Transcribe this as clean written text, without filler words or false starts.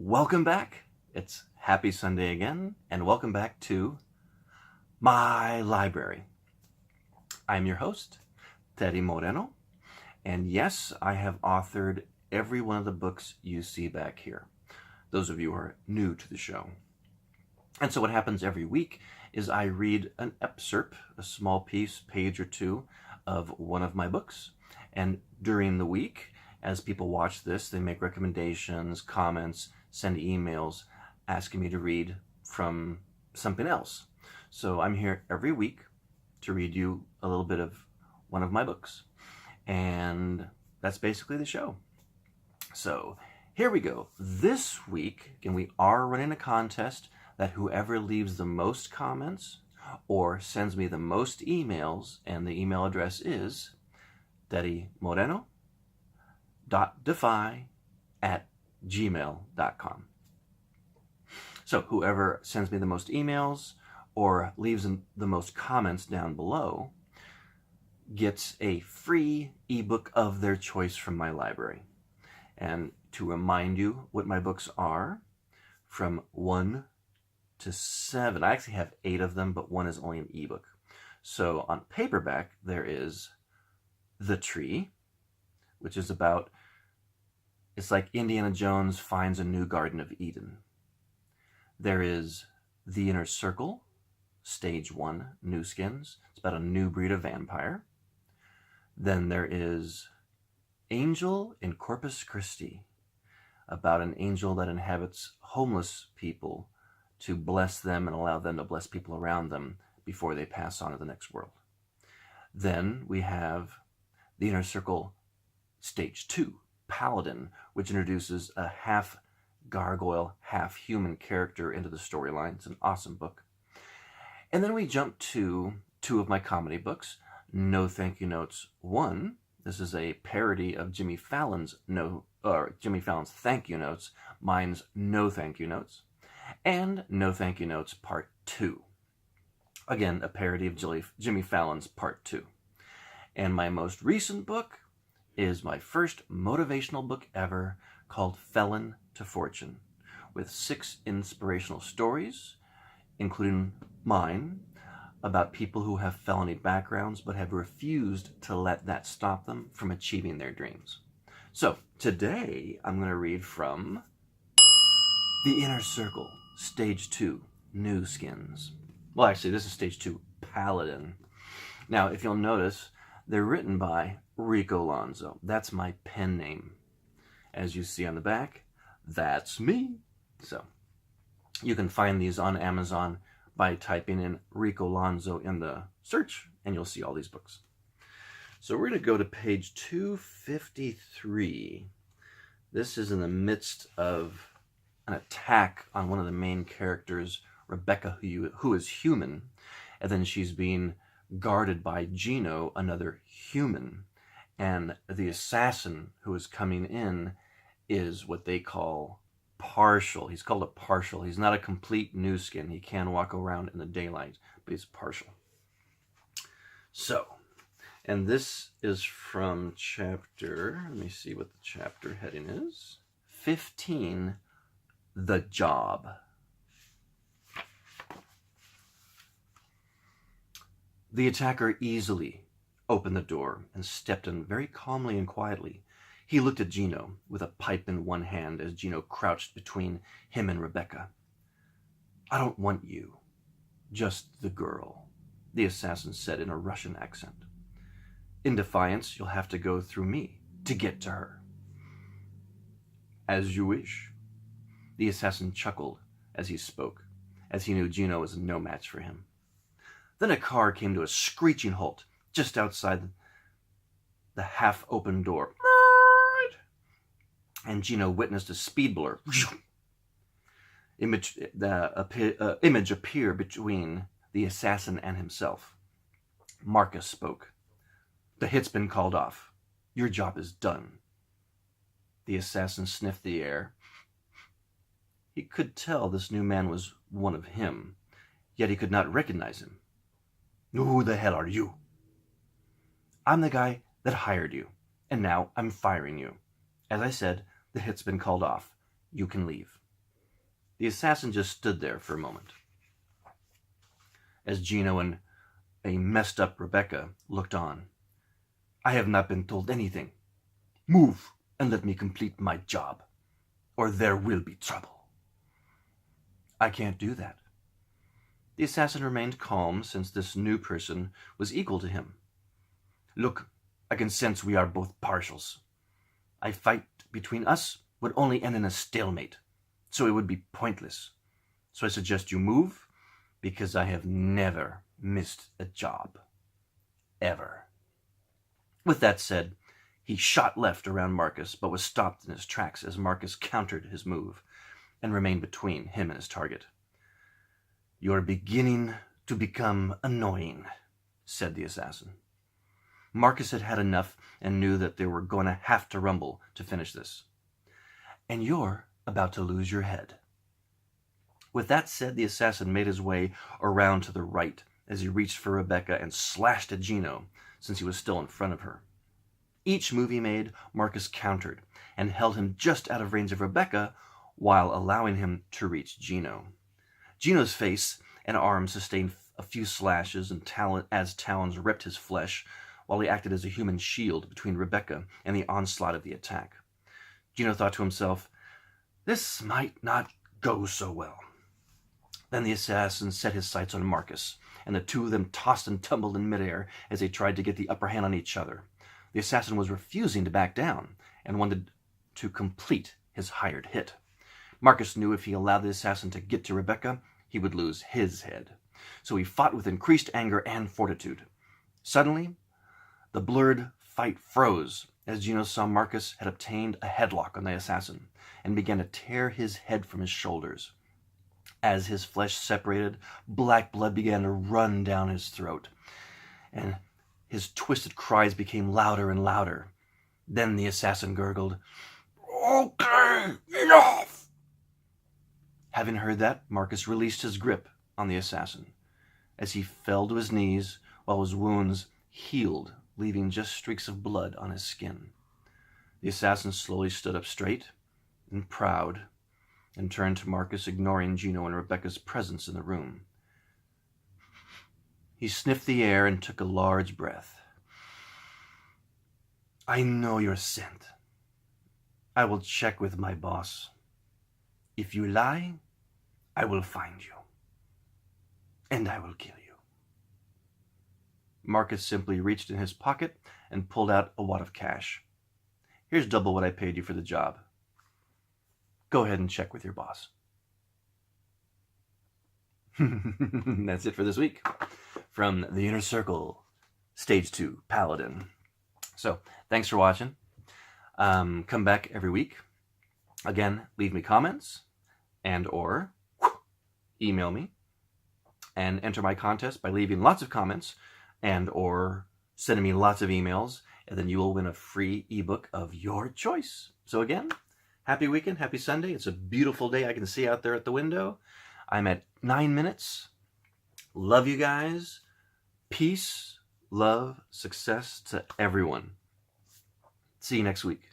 Welcome back. It's Happy Sunday again, and welcome back to my library. I'm your host, Teddy Moreno, and yes, I have authored every one of the books you see back here, those of you who are new to the show. And so what happens every week is I read an excerpt, a small piece, page or two, of one of my books, and during the week, as people watch this, they make recommendations, comments, send emails asking me to read from something else. So I'm here every week to read you a little bit of one of my books. And that's basically the show. So here we go. This week, again, we are running a contest that whoever leaves the most comments or sends me the most emails, and the email address is teddymoreno.defy@gmail.com. So whoever sends me the most emails or leaves the most comments down below gets a free ebook of their choice from my library. And to remind you what my books are, from 1 to 7, I actually have 8 of them, but one is only an ebook. So on paperback, there is The Tree, which is about, it's like Indiana Jones finds a new Garden of Eden. There is The Inner Circle, Stage 1, New Skins. It's about a new breed of vampire. Then there is Angel in Corpus Christi, about an angel that inhabits homeless people to bless them and allow them to bless people around them before they pass on to the next world. Then we have The Inner Circle, Stage 2, Paladin, which introduces a half gargoyle, half human character into the storyline. It's an awesome book. And then we jump to 2 of my comedy books. No Thank You Notes 1. This is a parody of Jimmy Fallon's Thank You Notes. Mine's No Thank You Notes. And No Thank You Notes Part 2. Again, a parody of Jimmy Fallon's Part 2. And my most recent book is my first motivational book ever, called Felon to Fortune, with 6 inspirational stories, including mine, about people who have felony backgrounds but have refused to let that stop them from achieving their dreams. So today I'm going to read from The Inner Circle, Stage 2, New Skins. Well, actually, this is Stage 2, Paladin. Now, if you'll notice, they're written by Rico Alonso. That's my pen name. As you see on the back, that's me. So you can find these on Amazon by typing in Rico Alonso in the search, and you'll see all these books. So we're going to go to page 253. This is in the midst of an attack on one of the main characters, Rebecca, who is human, and then she's being guarded by Gino, another human. And the assassin who is coming in is what they call partial. He's called a partial. He's not a complete new skin. He can walk around in the daylight, but he's partial. So, and this is from chapter, let me see what the chapter heading is. 15, The Job. The attacker easily opened the door and stepped in very calmly and quietly. He looked at Gino with a pipe in one hand as Gino crouched between him and Rebecca. "I don't want you, just the girl," the assassin said in a Russian accent. "In defiance, you'll have to go through me to get to her." "As you wish." The assassin chuckled as he spoke, as he knew Gino was no match for him. Then a car came to a screeching halt just outside the half-open door, and Gino witnessed a speed blur. Image appear between the assassin and himself. Marcus spoke. "The hit's been called off. Your job is done." The assassin sniffed the air. He could tell this new man was one of him, yet he could not recognize him. "Who the hell are you?" "I'm the guy that hired you, and now I'm firing you. As I said, the hit's been called off. You can leave." The assassin just stood there for a moment, as Gino and a messed up Rebecca looked on. I have not been told anything. Move and let me complete my job, or there will be trouble. I can't do that. The assassin remained calm, since this new person was equal to him. Look, I can sense we are both partials. A fight between us would only end in a stalemate, so it would be pointless. So I suggest you move, because I have never missed a job. Ever. With that said, he shot left around Marcus, but was stopped in his tracks as Marcus countered his move and remained between him and his target. You're beginning to become annoying, said the assassin. Marcus had had enough and knew that they were going to have to rumble to finish this. And you're about to lose your head. With that said, the assassin made his way around to the right as he reached for Rebecca and slashed at Gino, since he was still in front of her. Each move he made, Marcus countered and held him just out of range of Rebecca while allowing him to reach Gino. Gino's face and arms sustained a few slashes as talons ripped his flesh, while he acted as a human shield between Rebecca and the onslaught of the attack. Gino thought to himself, this might not go so well. Then the assassin set his sights on Marcus, and the two of them tossed and tumbled in midair as they tried to get the upper hand on each other. The assassin was refusing to back down and wanted to complete his hired hit. Marcus knew if he allowed the assassin to get to Rebecca, he would lose his head. So he fought with increased anger and fortitude. Suddenly, the blurred fight froze as Gino saw Marcus had obtained a headlock on the assassin and began to tear his head from his shoulders. As his flesh separated, black blood began to run down his throat, and his twisted cries became louder and louder. Then the assassin gurgled, "Okay, enough!" Having heard that, Marcus released his grip on the assassin as he fell to his knees while his wounds healed, leaving just streaks of blood on his skin. The assassin slowly stood up straight and proud and turned to Marcus, ignoring Gino and Rebecca's presence in the room. He sniffed the air and took a large breath. I know your scent. I will check with my boss. If you lie, I will find you. And I will kill you. Marcus simply reached in his pocket and pulled out a wad of cash. Here's double what I paid you for the job. Go ahead and check with your boss. That's it for this week. From The Inner Circle, Stage 2, Paladin. So, thanks for watching. Come back every week. Again, leave me comments and or email me. And enter my contest by leaving lots of comments and or sending me lots of emails. And then you will win a free ebook of your choice. So again, happy weekend, happy Sunday. It's a beautiful day I can see out there at the window. I'm at 9 minutes. Love you guys. Peace, love, success to everyone. See you next week.